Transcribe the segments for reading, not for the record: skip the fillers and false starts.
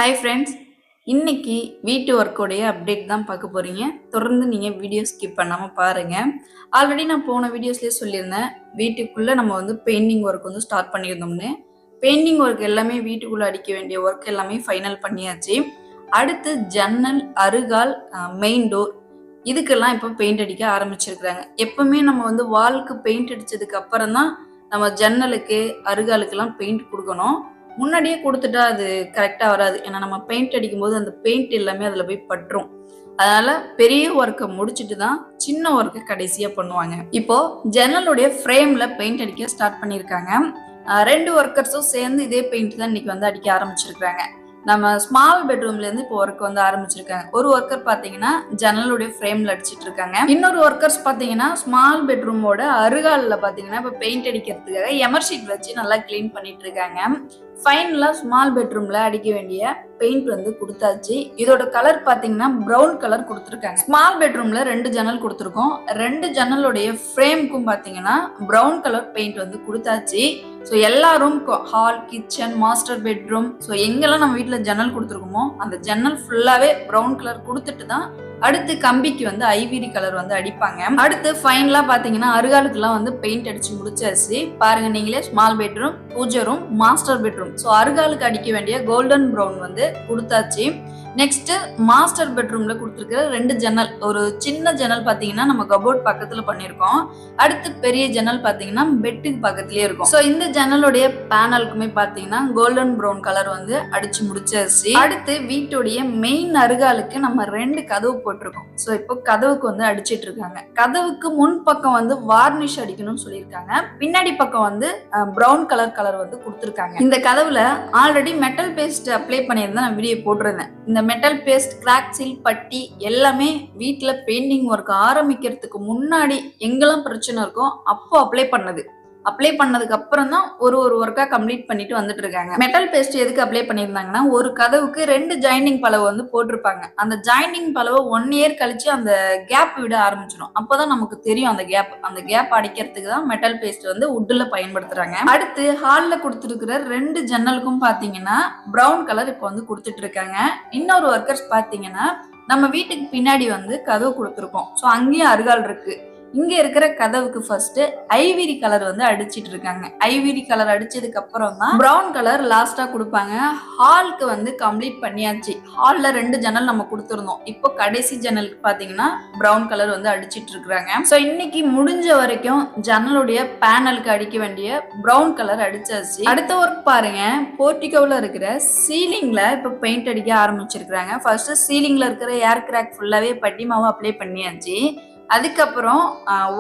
Hi friends, இன்னைக்கு வீட்டு ஒர்க்கோடைய update தான் பார்க்க போறீங்க. தொடர்ந்து நீங்கள் வீடியோ ஸ்கிப் பண்ணாமல் பாருங்கள். ஆல்ரெடி நான் போன வீடியோஸ்லேயே சொல்லியிருந்தேன், வீட்டுக்குள்ளே நம்ம பெயிண்டிங் ஒர்க் ஸ்டார்ட் பண்ணியிருந்தோம்னு. பெயிண்டிங் ஒர்க் எல்லாமே வீட்டுக்குள்ளே அடிக்க வேண்டிய ஒர்க் எல்லாமே ஃபைனல் பண்ணியாச்சு. அடுத்து ஜன்னல், அருகால், மெயின் டோர் இதுக்கெல்லாம் இப்போ பெயிண்ட் அடிக்க ஆரம்பிச்சிருக்கிறாங்க. எப்பவுமே நம்ம வாலுக்கு பெயிண்ட் அடித்ததுக்கு அப்புறம் தான் நம்ம ஜன்னலுக்கு, அருகாலுக்கெல்லாம் பெயிண்ட் கொடுக்கணும். முன்னாடியே கொடுத்துட்டா அது கரெக்டா வராது. ஏன்னா நம்ம பெயிண்ட் அடிக்கும்போது அந்த பெயிண்ட் எல்லாமே அதுல போய் பற்றும். அதனால பெரிய ஒர்க்கை முடிச்சுட்டு தான் சின்ன ஒர்க்கை கடைசியா பண்ணுவாங்க. இப்போ ஜன்னலுடைய ஃப்ரேம்ல பெயிண்ட் அடிக்க ஸ்டார்ட் பண்ணியிருக்காங்க. 2 ஒர்க்கர்ஸும் சேர்ந்து இதே பெயிண்ட் தான் இன்னைக்கு அடிக்க ஆரம்பிச்சிருக்காங்க. நம்ம ஸ்மால் பெட்ரூம்ல இருந்து இப்போ ஒர்க் ஆரம்பிச்சிருக்காங்க. ஒரு ஒர்க்கர் பாத்தீங்கன்னா ஜன்னலுடைய ஃப்ரேம்ல அடிச்சிட்டு இருக்காங்க. இன்னொரு ஒர்க்கர்ஸ் பாத்தீங்கன்னா ஸ்மால் பெட்ரூமோட அருகால பாத்தீங்கன்னா இப்ப பெயிண்ட் அடிக்கிறதுக்காக எமர்ஷீட் வச்சு நல்லா கிளீன் பண்ணிட்டு இருக்காங்க. ஃபைனலா ஸ்மால் பெட்ரூம்ல அடிக்க வேண்டிய பெயிண்ட் கொடுத்தாச்சு. இதோட கலர் பாத்தீங்கன்னா ப்ரௌன் கலர் கொடுத்துருக்காங்க. ஸ்மால் பெட்ரூம்ல 2 ஜன்னல் கொடுத்துருக்கோம். 2 ஜன்னலுடைய ஃப்ரேம்க்கும் பாத்தீங்கன்னா ப்ரௌன் கலர் பெயிண்ட் கொடுத்தாச்சு. ஸோ எல்லா ரூம்க்கும், hall, kitchen, master bedroom, so எங்கெல்லாம் நம்ம வீட்டில் ஜன்னல் கொடுத்துருக்கோமோ அந்த ஜன்னல் ஃபுல்லாவே ப்ரௌன் கலர் கொடுத்துட்டு தான் அடுத்து கம்பிக்கு ஐவிரி கலர் அடிப்பாங்க. அடுத்து ஃபைனலா பாத்தீங்கன்னா அருகாலுக்குலாம் பெயிண்ட் அடிச்சு முடிச்சாச்சு. பாருங்க நீங்களே, ஸ்மால் பெட்ரூம், பூஜை ரூம், மாஸ்டர் பெட்ரூம், ஸோ அருகாலுக்கு அடிக்க வேண்டிய கோல்டன் ப்ரௌன் கொடுத்தாச்சு. நெக்ஸ்ட் மாஸ்டர் பெட்ரூம்ல கொடுத்துருக்கிற 2 ஜன்னல், ஒரு சின்ன ஜன்னல் பாத்தீங்கன்னா நம்ம கபோர்ட் பக்கத்துல பண்ணிருக்கோம். அடுத்து பெரிய ஜன்னல் பாத்தீங்கன்னா பெட்டுக்கு பக்கத்துலயே இருக்கும். ஸோ இந்த ஜன்னலுடைய பேனலுக்குமே பாத்தீங்கன்னா கோல்டன் ப்ரௌன் கலர் அடிச்சு முடிச்சாச்சு. அடுத்து வீட்டுடைய மெயின் அருகாலுக்கு நம்ம 2 கதவு போட்டிருக்கோம். ஸோ இப்போ கதவுக்கு அடிச்சிட்டு இருக்காங்க. கதவுக்கு முன் பக்கம் வார்னிஷ் அடிக்கணும்னு சொல்லியிருக்காங்க. பின்னாடி பக்கம் ப்ரௌன் கலர் கொடுத்துருக்காங்க. இந்த கதவுல ஆல்ரெடி மெட்டல் பேஸ்ட் அப்ளை பண்ணியிருந்தா நான் வீடியோ போட்டிருந்தேன். இந்த மெட்டல் பேஸ்ட், கிராக் சீல், பட்டி எல்லாமே வீட்டுல பெயிண்டிங் ஒர்க் ஆரம்பிக்கிறதுக்கு முன்னாடி எங்கெல்லாம் பிரச்சனை இருக்கோ அப்போ அப்ளை பண்ணதுக்கு அப்புறம் தான் ஒரு ஒர்க்கா கம்ப்ளீட் பண்ணிட்டு வந்துட்டு இருக்காங்க. மெட்டல் பேஸ்ட் எதுக்கு அப்ளை பண்ணியிருந்தாங்கன்னா, ஒரு கதவுக்கு 2 ஜாயினிங் பலவை போட்டிருப்பாங்க. அந்த ஜாயினிங் பலவை 1 இயர் கழிச்சு அந்த கேப் விட ஆரம்பிச்சிடும். அப்பதான் நமக்கு தெரியும் அந்த கேப் அடிக்கிறதுக்கு தான் மெட்டல் பேஸ்ட் உட்ல பயன்படுத்துறாங்க. அடுத்து ஹால்ல கொடுத்துருக்கிற 2 ஜன்னலுக்கும் பாத்தீங்கன்னா பிரவுன் கலர் இப்போ கொடுத்துட்டு இருக்காங்க. இன்னொரு ஒர்க்கர்ஸ் பாத்தீங்கன்னா நம்ம வீட்டுக்கு பின்னாடி கதவு கொடுத்துருக்கோம். ஸோ அங்கேயும் அருகால் இருக்கு. இங்க இருக்கிற கதவுக்கு ஃபர்ஸ்ட் ஐவிரி கலர் அடிச்சிட்டு இருக்காங்க. ஐவிரி கலர் அடிச்சதுக்கு அப்புறம் தான் பிரவுன் கலர் லாஸ்டா கொடுப்பாங்க. ஹாலுக்கு கம்ப்ளீட் பண்ணியாச்சு. ஹால்ல 2 ஜன்னல் நம்ம கொடுத்துருந்தோம். இப்போ கடைசி ஜன்னலுக்கு பாத்தீங்கன்னா பிரவுன் கலர் அடிச்சிட்டு இருக்காங்க. ஸோ இன்னைக்கு முடிஞ்ச வரைக்கும் ஜன்னலுடைய பேனலுக்கு அடிக்க வேண்டிய பிரவுன் கலர் அடிச்சாச்சு. அடுத்த ஒர்க் பாருங்க, போர்டிகோல இருக்கிற சீலிங்ல இப்ப பெயிண்ட் அடிக்க ஆரம்பிச்சிருக்காங்க. ஃபர்ஸ்ட் சீலிங்ல இருக்கிற ஏர் கிராக் ஃபுல்லாவே பட்டி மாவு அப்ளை பண்ணியாச்சு. அதுக்கப்புறம்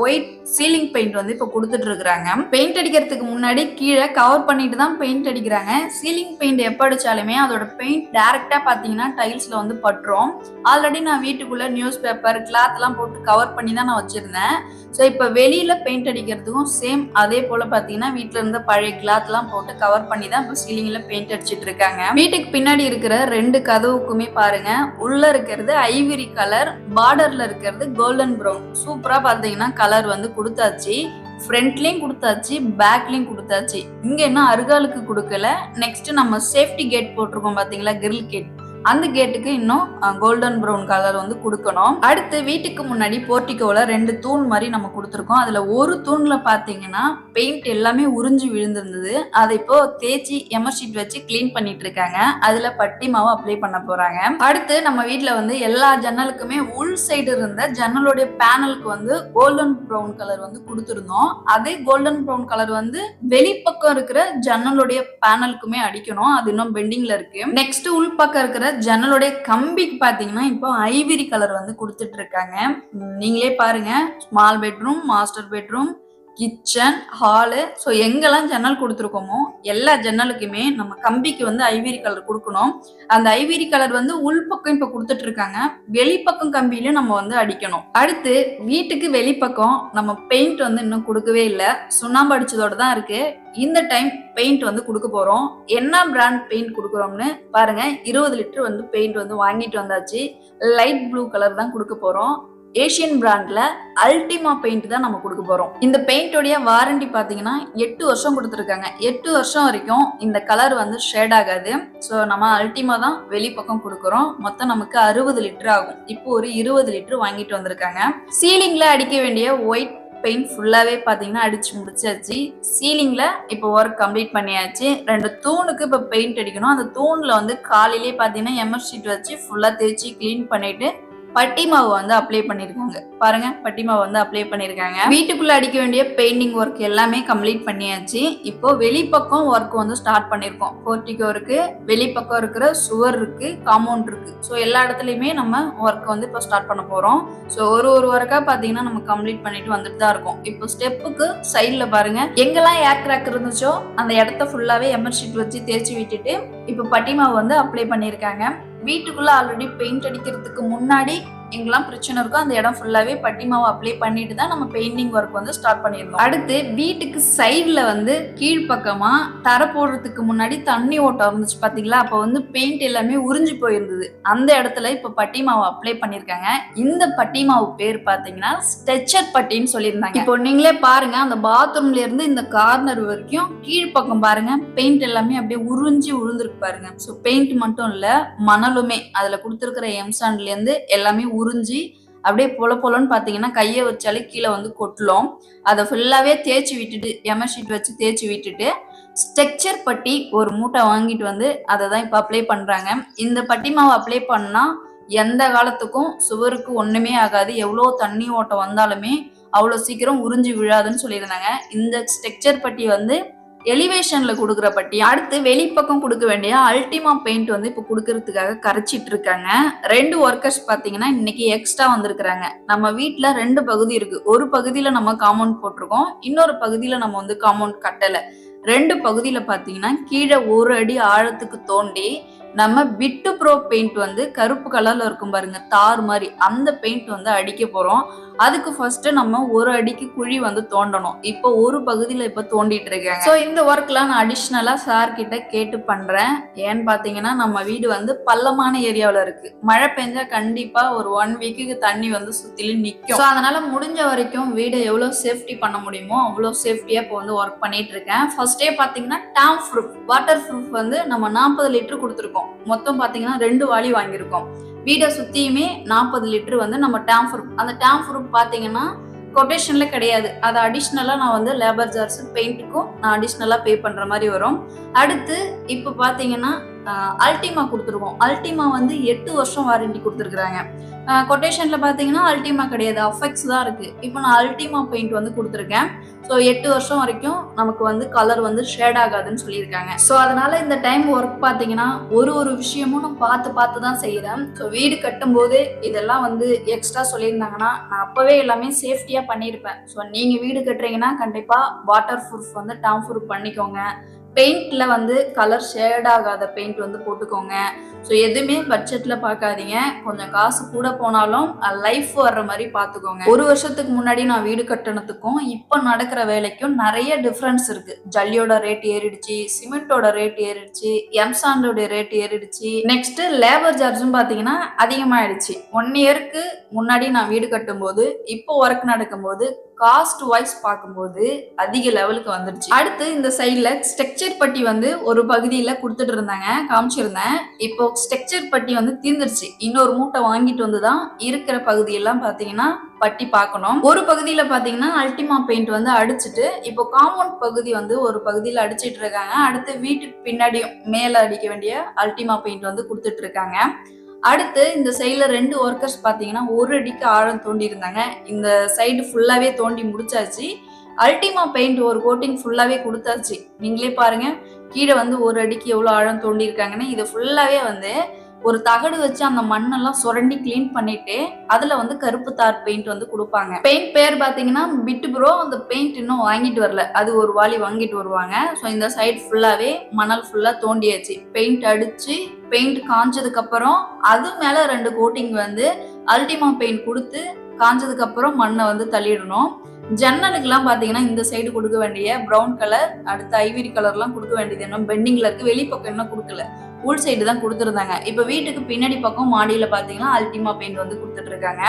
ஒயிட் சீலிங் பெயிண்ட் இப்போ கொடுத்துட்டு இருக்காங்க. பெயிண்ட் அடிக்கிறதுக்கு முன்னாடி கீழே கவர் பண்ணிட்டு தான் பெயிண்ட் அடிக்கிறாங்க. சீலிங் பெயிண்ட் எப்ப அடிச்சாலுமே அதோட பெயிண்ட் டைரக்டா பாத்தீங்கன்னா டைல்ஸ்ல பட்டுரும். ஆல்ரெடி நான் வீட்டுக்குள்ள நியூஸ் பேப்பர், கிளாத் எல்லாம் போட்டு கவர் பண்ணி தான் நான் வச்சிருந்தேன். ஸோ இப்போ வெளியில பெயிண்ட் அடிக்கிறதுக்கும் சேம் அதே போல பாத்தீங்கன்னா வீட்டுல இருந்த பழைய கிளாத் எல்லாம் போட்டு கவர் பண்ணி தான் இப்போ சீலிங்ல பெயிண்ட் அடிச்சிட்டு இருக்காங்க. வீட்டுக்கு பின்னாடி இருக்கிற 2 கதவுக்குமே பாருங்க, உள்ள இருக்கிறது ஐவிரி கலர், பார்டர்ல இருக்கிறது கோல்டன் ப்ரௌன். சூப்பரா பாத்தீங்கன்னா கலர் கொடுத்தாச்சு. ஃப்ரண்ட்லயும் கொடுத்தாச்சு, பேக்லயும் கொடுத்தாச்சு. இங்க என்ன அருகாலுக்கு கொடுக்கல. நெக்ஸ்ட் நம்ம சேஃப்டி கேட் போட்டிருக்கோம் பாத்தீங்களா, கிரில் கேட், அந்த கேட்டுக்கு இன்னும் கோல்டன் ப்ரௌன் கலர் கொடுக்கணும். அடுத்து வீட்டுக்கு முன்னாடி போர்டிகோல 2 தூண் மாதிரி நம்ம கொடுத்துருக்கோம். அதுல ஒரு தூண்ல பாத்தீங்கன்னா பெயிண்ட் எல்லாமே உறிஞ்சு விழுந்திருந்தது. அதை இப்போ தேய்ச்சி எமர்ஷீட் வச்சு கிளீன் பண்ணிட்டு இருக்காங்க. அதுல பட்டி மாவு அப்ளை பண்ண போறாங்க. அடுத்து நம்ம வீட்டுல எல்லா ஜன்னலுக்குமே உள் சைடு இருந்த ஜன்னலுடைய பேனலுக்கு கோல்டன் ப்ரௌன் கலர் கொடுத்துருந்தோம். அதே கோல்டன் ப்ரௌன் கலர் வெளிப்பக்கம் இருக்கிற ஜன்னலுடைய பேனலுக்குமே அடிக்கணும். அது இன்னும் பெண்டிங்ல இருக்கு. நெக்ஸ்ட் உள் பக்கம் இருக்கிற ஜன்னலுடைய கம்பிக்கு பாத்தீங்கன்னா இப்போ ஐவிரி கலர் கொடுத்துட்டு இருக்காங்க. நீங்களே பாருங்க, small bedroom, master bedroom, kitchen, hall, so எங்கெல்லாம் ஜன்னல் கொடுத்துருக்கோமோ எல்லா ஜன்னலுக்குமே நம்ம கம்பிக்கு ஐவிரி கலர் கொடுக்கணும். அந்த ஐவிரி கலர் உள்பக்கம் இப்ப கொடுத்துட்டு இருக்காங்க. வெளிப்பக்கம் கம்பியிலும் நம்ம அடிக்கணும். அடுத்து வீட்டுக்கு வெளிப்பக்கம் நம்ம பெயிண்ட் இன்னும் கொடுக்கவே இல்லை. சுண்ணாம்பு அடிச்சதோட தான் இருக்கு. இந்த டைம் பெயிண்ட் கொடுக்க போறோம். என்ன பிராண்ட் பெயிண்ட் கொடுக்குறோம்னு பாருங்க. 20 லிட்டர் பெயிண்ட் வாங்கிட்டு வந்தாச்சு. லைட் ப்ளூ கலர் தான் கொடுக்க போறோம். ஏஷியன் பிராண்ட்ல அல்டிமா பெயிண்ட் தான் நம்ம கொடுக்க போறோம். இந்த பெயிண்டோடைய வாரண்டி பாத்தீங்கன்னா 8 வருஷம் கொடுத்துருக்காங்க. 8 வருஷம் வரைக்கும் இந்த கலர் வந்து ஷேட் ஆகாது. ஸோ நம்ம அல்டிமா தான் வெளிப்பக்கம் கொடுக்குறோம். மொத்தம் நமக்கு 60 லிட்டர் ஆகும். இப்போ ஒரு 20 லிட்டர் வாங்கிட்டு வந்திருக்காங்க. சீலிங்ல அடிக்க வேண்டிய ஒயிட் பெயிண்ட் ஃபுல்லாவே பாத்தீங்கன்னா அடிச்சு முடிச்சாச்சு. சீலிங்ல இப்போ ஒர்க் கம்ப்ளீட் பண்ணியாச்சு. 2 தூணுக்கு இப்போ பெயிண்ட் அடிக்கணும். அந்த தூண்ல வந்து காலையிலேயே பாத்தீங்கன்னா எம்எஸ் ஷீட் வச்சு ஃபுல்லா தேய்ச்சி கிளீன் பண்ணிட்டு பட்டி மாவு வந்து அப்ளை பண்ணிருக்காங்க. பாருங்க, பட்டி மாவு வந்து அப்ளை பண்ணிருக்காங்க. வீட்டுக்குள்ள அடிக்க வேண்டிய பெயிண்டிங் ஒர்க் எல்லாமே கம்ப்ளீட் பண்ணியாச்சு. இப்போ வெளிப்பக்கம் ஒர்க் வந்து ஸ்டார்ட் பண்ணிருக்கோம். போர்ட்டிகோ இருக்கு, வெளிப்பக்கம் இருக்கிற சுவர் இருக்கு, காம்பவுண்ட் இருக்கு. ஸோ எல்லா இடத்துலயுமே நம்ம ஒர்க் வந்து இப்போ ஸ்டார்ட் பண்ண போறோம். ஸோ ஒரு ஒர்க்கா பாத்தீங்கன்னா நம்ம கம்ப்ளீட் பண்ணிட்டு வந்துட்டு தான் இருக்கோம். இப்போ ஸ்டெப்புக்கு சைட்ல பாருங்க, எங்கெல்லாம் ஏர் கிராக் இருந்துச்சோ அந்த இடத்த ஃபுல்லாவே எம்எஸ் ஷீட் வச்சு தேய்ச்சி விட்டுட்டு இப்போ பட்டி மாவு வந்து அப்ளை பண்ணிருக்காங்க. வீட்டுக்குள்ள ஆல்ரெடி பெயிண்ட் அடிக்கிறதுக்கு முன்னாடி எங்கெல்லாம் பிரச்சனை இருக்கோ அந்த இடம் ஃபுல்லாவே பட்டி மாவு அப்ளை பண்ணிட்டு தான் நம்ம பெயிண்டிங் ஒர்க் வந்து ஸ்டார்ட் பண்ணிருந்தோம். அடுத்து வீட்டுக்கு சைட்ல வந்து கீழ்பக்கமா தர போடுறதுக்கு முன்னாடி தண்ணி ஓட்டம் இருந்துச்சு பாத்தீங்களா, அப்ப வந்து பெயிண்ட் எல்லாமே உறிஞ்சு போயிருந்தது. அந்த இடத்துல இப்ப பட்டி மாவு அப்ளை பண்ணிருக்காங்க. இந்த பட்டி மாவு பேர் பாத்தீங்கன்னா ஸ்ட்ரெச்சர் பட்டின்னு சொல்லியிருந்தாங்க. இப்போ நீங்களே பாருங்க, அந்த பாத்ரூம்ல இருந்து இந்த கார்னர் வரைக்கும் கீழ்பக்கம் பாருங்க, பெயிண்ட் எல்லாமே அப்படியே உறிஞ்சி உழுந்துருக்கு பாருங்க. ஸோ பெயிண்ட் மட்டும் இல்ல, மணலுமே அதுல கொடுத்துருக்கிற எம்சாண்ட்ல இருந்து எல்லாமே உறிஞ்சி அப்படியே பொல பொலன்னு பாத்தீங்கன்னா கையை வச்சாலே கீழே வந்து கொட்டலும். அதை ஃபுல்லாவே தேய்ச்சி விட்டுட்டு எம்எஸ் ஷீட் வச்சு தேய்ச்சி விட்டுட்டு ஸ்ட்ரக்சர் பட்டி ஒரு மூட்டை வாங்கிட்டு வந்து அதை தான் இப்போ அப்ளை பண்றாங்க. இந்த பட்டி மாவு அப்ளை பண்ணா எந்த காலத்துக்கும் சுவருக்கு ஒண்ணுமே ஆகாது. எவ்வளோ தண்ணி ஓட்டம் வந்தாலுமே அவ்வளோ சீக்கிரம் உறிஞ்சி விழாதுன்னு சொல்லியிருந்தாங்க. இந்த ஸ்ட்ரக்சர் பட்டி வந்து எலிவேஷன்ல கொடுக்குற பட்டி. அடுத்து வெளிப்பக்கம் கொடுக்க வேண்டிய அல்டிமா பெயிண்ட் வந்து இப்போ கொடுக்கறதுக்காக கரைச்சிட்டு இருக்காங்க. 2 ஒர்க்கர்ஸ் பாத்தீங்கன்னா இன்னைக்கு எக்ஸ்ட்ரா வந்திருக்கிறாங்க. நம்ம வீட்டுல 2 பகுதி இருக்கு. ஒரு பகுதியில நம்ம காம்பவுண்ட் போட்டிருக்கோம், இன்னொரு பகுதியில நம்ம வந்து காம்பவுண்ட் கட்டல. 2 பகுதியில பாத்தீங்கன்னா கீழே 1 அடி ஆழத்துக்கு தோண்டி நம்ம பிட்டு ப்ரோ பெயிண்ட் வந்து கருப்பு கலர்ல இருக்கும் பாருங்க, தார் மாதிரி, அந்த பெயிண்ட் வந்து அடிக்க போறோம். அதுக்கு ஃபர்ஸ்ட் நம்ம 1 அடிக்கு குழி வந்து தோண்டணும். இப்போ ஒரு பகுதியில இப்ப தோண்டிட்டு இருக்காங்க. ஸோ இந்த ஒர்க்லாம் நான் அடிஷ்னலா சார் கிட்ட கேட்டு பண்றேன். ஏன்னு பாத்தீங்கன்னா நம்ம வீடு வந்து பள்ளமான ஏரியாவில இருக்கு. மழை பெஞ்சா கண்டிப்பா ஒரு 1 வீக்குக்கு தண்ணி வந்து சுத்திலும் நிற்கும். ஸோ அதனால முடிஞ்ச வரைக்கும் வீடை எவ்வளவு சேஃப்டி பண்ண முடியுமோ அவ்வளவு சேஃப்டியா இப்போ வந்து ஒர்க் பண்ணிட்டு இருக்கேன். ஃபர்ஸ்டே பாத்தீங்கன்னா டேம் ப்ரூஃப் வாட்டர் ப்ரூஃப் வந்து நம்ம 40 லிட்டர் கொடுத்துருக்கோம். மொத்தம் பாத்தீங்கன்னா 2 வாளி வாங்கியிருக்கோம். வீடை சுத்தியுமே 40 லிட்டர் வந்து நம்ம டேம் ப்ரூஃப். அந்த டேம் ப்ரூஃப் பாத்தீங்கன்னா கொட்டேஷன்ல கிடையாது. அது அடிஷ்னலா நான் வந்து லேபர் சார்ஜ் பெயிண்ட்டுக்கும் நான் அடிஷ்னலா பே பண்ற மாதிரி வரும். அடுத்து இப்ப பாத்தீங்கன்னா அல்டிமா கொடுத்துருக்கோம். அல்டிமா வந்து 8 வருஷம் வாரண்டி கொடுத்துருக்காங்க. கொட்டேஷன்ல பாத்தீங்கன்னா அல்டிமா கிடையாது, அஃபெக்ட்ஸ் தான் இருக்கு. இப்போ நான் அல்டிமா பெயிண்ட் வந்து கொடுத்துருக்கேன். ஸோ 8 வருஷம் வரைக்கும் நமக்கு வந்து கலர் வந்து ஷேட் ஆகாதுன்னு சொல்லியிருக்காங்க. ஸோ அதனால இந்த டைம் ஒர்க் பார்த்தீங்கன்னா ஒரு விஷயமும் நான் பார்த்து தான் செய்யறேன். ஸோ வீடு கட்டும் போது இதெல்லாம் வந்து எக்ஸ்ட்ரா சொல்லியிருந்தாங்கன்னா நான் அப்பவே எல்லாமே சேஃப்டியா பண்ணியிருப்பேன். ஸோ நீங்க வீடு கட்டுறீங்கன்னா கண்டிப்பா வாட்டர் ப்ரூஃப் வந்து டேம் ப்ரூஃப் பண்ணிக்கோங்க. பெயிண்ட்ல வந்து கலர் ஷேட் ஆகாத பெயிண்ட் வந்து போட்டுக்கோங்க. ஸோ எதுவுமே பட்ஜெட்ல பார்க்காதீங்க. கொஞ்சம் காசு கூட போனாலும் லைஃப் வர்ற மாதிரி பார்த்துக்கோங்க. 1 வருஷத்துக்கு முன்னாடி நான் வீடு கட்டணத்துக்கும் இப்போ நடக்கிற வேலைக்கும் நிறைய டிஃப்ரென்ஸ் இருக்கு. ஜல்லியோட ரேட் ஏறிடுச்சு, சிமெண்டோட ரேட் ஏறிடுச்சு, எம்சாண்டோட ரேட் ஏறிடுச்சு. நெக்ஸ்ட் லேபர் சார்ஜும் பார்த்தீங்கன்னா அதிகமாயிடுச்சு. 1 இயருக்கு முன்னாடி நான் வீடு கட்டும் போது இப்போ ஒர்க் நடக்கும்போது காஸ்ட் வைஸ் பார்க்கும்போது அதிக லெவலுக்கு வந்துடுச்சு. அடுத்து இந்த சைட்ல ஸ்ட்ரக்சர் பட்டி வந்து ஒரு பகுதியில கொடுத்துட்டு இருந்தாங்க, காமிச்சிருந்தேன். இப்போ ஸ்ட்ரக்சர் பட்டி வந்து தீர்ந்துருச்சு. இன்னொரு மூட்டை வாங்கிட்டு வந்துதான் இருக்கிற பகுதியெல்லாம் பாத்தீங்கன்னா பட்டி பார்க்கணும். ஒரு பகுதியில பாத்தீங்கன்னா அல்டிமா பெயிண்ட் வந்து அடிச்சுட்டு இப்போ காம்பவுண்ட் பகுதி வந்து ஒரு பகுதியில அடிச்சிட்டு இருக்காங்க. அடுத்து வீட்டுக்கு பின்னாடியும் மேல அடிக்க வேண்டிய அல்டிமா பெயிண்ட் வந்து கொடுத்துட்டு இருக்காங்க. அடுத்து இந்த சைட்ல 2 ஒர்க்கர்ஸ் பாத்தீங்கன்னா 1 அடிக்கு ஆழம் தோண்டி இருந்தாங்க. இந்த சைடு ஃபுல்லாவே தோண்டி முடிச்சாச்சு. அல்டிமா பெயிண்ட் ஒரு கோட்டிங் ஃபுல்லாவே கொடுத்தாச்சு. நீங்களே பாருங்க, கீழே வந்து 1 அடிக்கு எவ்வளவு ஆழம் தோண்டி இருக்காங்கன்னு. இது ஃபுல்லாவே வந்து ஒரு தகடு வச்சு அந்த மண்ணெல்லாம் சுரண்டி கிளீன் பண்ணிட்டு அதுல வந்து கருப்பு தார் பெயிண்ட் வந்து கொடுப்பாங்க. பெயிண்ட் பேர் பாத்தீங்கன்னா பிட்டு ப்ரோ. அந்த பெயிண்ட் இன்னும் வாங்கிட்டு வரல, அது ஒரு வாளி வாங்கிட்டு வருவாங்க. ஸோ இந்த சைட் ஃபுல்லாவே மணல் ஃபுல்லா தோண்டியாச்சு. பெயிண்ட் அடிச்சு பெயிண்ட் காஞ்சதுக்கு அப்புறம் அது மேல 2 கோட்டிங் வந்து அல்டிமா பெயிண்ட் கொடுத்து காஞ்சதுக்கு அப்புறம் மண்ணை வந்து தள்ளிடணும். ஜன்னலுக்குலாம் பாத்தீங்கன்னா இந்த சைடு கொடுக்க வேண்டிய ப்ரௌன் கலர், அடுத்து ஐவரி கலர்லாம் கொடுக்க வேண்டியது இன்னும் பெண்டிங்ல இருக்கு. வெளிப்பக்கம் இன்னும் கொடுக்கல, உள் சைடு தான் கொடுத்துருந்தாங்க. இப்ப வீட்டுக்கு பின்னாடி பக்கம் மாடியில பாத்தீங்கன்னா அல்டிமா பெயிண்ட் வந்து கொடுத்துட்டு இருக்காங்க.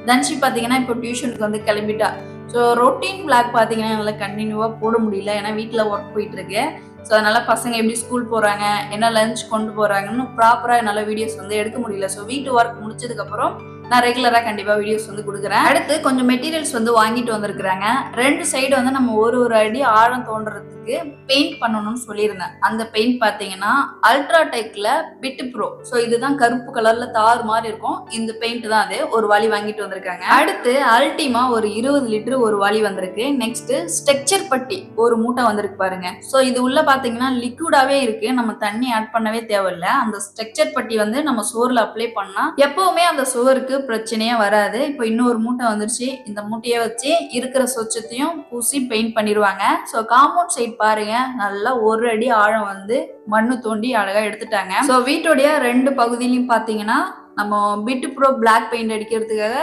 தன்ஷி பார்த்தீங்கன்னா இப்போ டியூஷனுக்கு வந்து கிளம்பிட்டா. ஸோ ரொட்டீன் vlog பார்த்தீங்கன்னா என்னால் கண்டினியூவாக போட முடியல. ஏன்னா வீட்டில் ஒர்க் போயிட்டு இருக்கு. ஸோ அதனால பசங்க எப்படி ஸ்கூல் போகிறாங்க, என்ன லஞ்ச் கொண்டு போகிறாங்கன்னு ப்ராப்பராக என்னால் வீடியோஸ் வந்து எடுக்க முடியல. ஸோ வீட்டு ஒர்க் முடிச்சதுக்கப்புறம் நான் ரெகுலராக கண்டிப்பாக வீடியோஸ் வந்து கொடுக்குறேன். அடுத்து கொஞ்சம் மெட்டீரியல்ஸ் வந்து வாங்கிட்டு வந்திருக்கிறாங்க. 2 சைடு வந்து நம்ம ஒரு அடி ஆழம் தோன்றதுக்கு பெயிண்ட் பண்ணணும்னு சொல்லியிருந்தேன். அந்த பெயிண்ட் பார்த்தீங்கன்னா அல்ட்ராடெக்ல பிட் ப்ரோ. ஸோ இதுதான் கருப்பு கலர்ல தார் மாதிரி இருக்கும். இந்த பெயிண்ட் தான் அது. ஒரு வாளி வாங்கிட்டு வந்திருக்காங்க. அடுத்து அல்டிமா ஒரு 20 லிட்டர் ஒரு வாளி வந்திருக்கு. நெக்ஸ்ட் ஸ்ட்ரக்சர் பட்டி ஒரு மூட்டை வந்திருக்கு பாருங்க. ஸோ இது உள்ள பார்த்தீங்கன்னா லிக்விடாவே இருக்கு. நம்ம தண்ணி ஆட் பண்ணவே தேவையில்லை. அந்த ஸ்ட்ரக்சர் பட்டி வந்து நம்ம சோறுல அப்ளை பண்ணா எப்பவுமே அந்த சோறுக்கு பிரச்சனையே வராது. இப்போ இன்னொரு மூட்டை வந்துருச்சு. இந்த மூட்டையை வச்சு இருக்கிற சொச்சத்தையும் பூசி பெயிண்ட் பண்ணிடுவாங்க. ஸோ காம்பவுண்ட் சைட் பாருங்க, நல்லா ஒரு அடி ஆழம் வந்து மண்ணு தோண்டி அழகா எடுத்துட்டாங்க. ஸோ வீட்டுடைய 2 பகுதியிலையும் பார்த்தீங்கன்னா நம்ம பிட் ப்ரோ பிளாக் பெயிண்ட் அடிக்கிறதுக்காக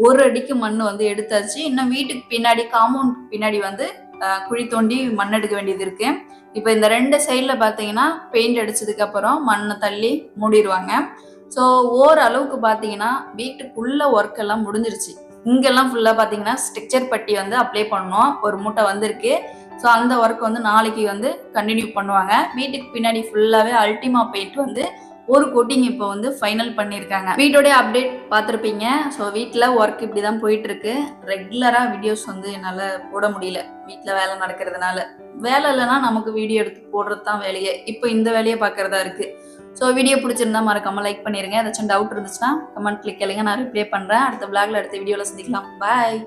ஒரு அடிக்கு மண் வந்து எடுத்தாச்சு. இன்னும் வீட்டுக்கு பின்னாடி காம்பவுண்ட் பின்னாடி வந்து குழி தோண்டி மண் எடுக்க வேண்டியது இருக்கு. இப்போ இந்த 2 சைடில் பார்த்தீங்கன்னா பெயிண்ட் அடிச்சதுக்கு அப்புறம் மண்ணை தள்ளி மூடிடுவாங்க. ஸோ ஓரளவுக்கு பார்த்தீங்கன்னா வீட்டுக்குள்ள ஒர்க் எல்லாம் முடிஞ்சிருச்சு. இங்கெல்லாம் ஃபுல்லாக பார்த்தீங்கன்னா ஸ்ட்ரக்சர் பட்டி வந்து அப்ளை பண்ணோம். ஒரு மூட்டை வந்திருக்கு. ஸோ அந்த ஒர்க் வந்து நாளைக்கு வந்து கண்டினியூ பண்ணுவாங்க. வீட்டுக்கு பின்னாடி ஃபுல்லாகவே அல்டிமா பெயிண்ட் வந்து ஒரு கோட்டிங் இப்போ வந்து ஃபைனல் பண்ணியிருக்காங்க. வீட்டோடைய அப்டேட் பார்த்துருப்பீங்க. ஸோ வீட்டில் ஒர்க் இப்படி தான் போயிட்டு இருக்கு. ரெகுலராக வீடியோஸ் வந்து என்னால் போட முடியல, வீட்டில் வேலை நடக்கிறதுனால. வேலை இல்லைன்னா நமக்கு வீடியோ எடுத்து போடுறது தான் வேலையே. இப்போ இந்த வேலையை பார்க்கறதா இருக்கு. ஸோ வீடியோ பிடிச்சிருந்தா மறக்காம லைக் பண்ணிருங்க. ஏதாச்சும் டவுட் இருந்துச்சுன்னா கமெண்ட்ல கேளுங்க, நான் ரிப்ளை பண்றேன். அடுத்த vlogல அடுத்த வீடியோல சந்திக்கலாம். பாய்.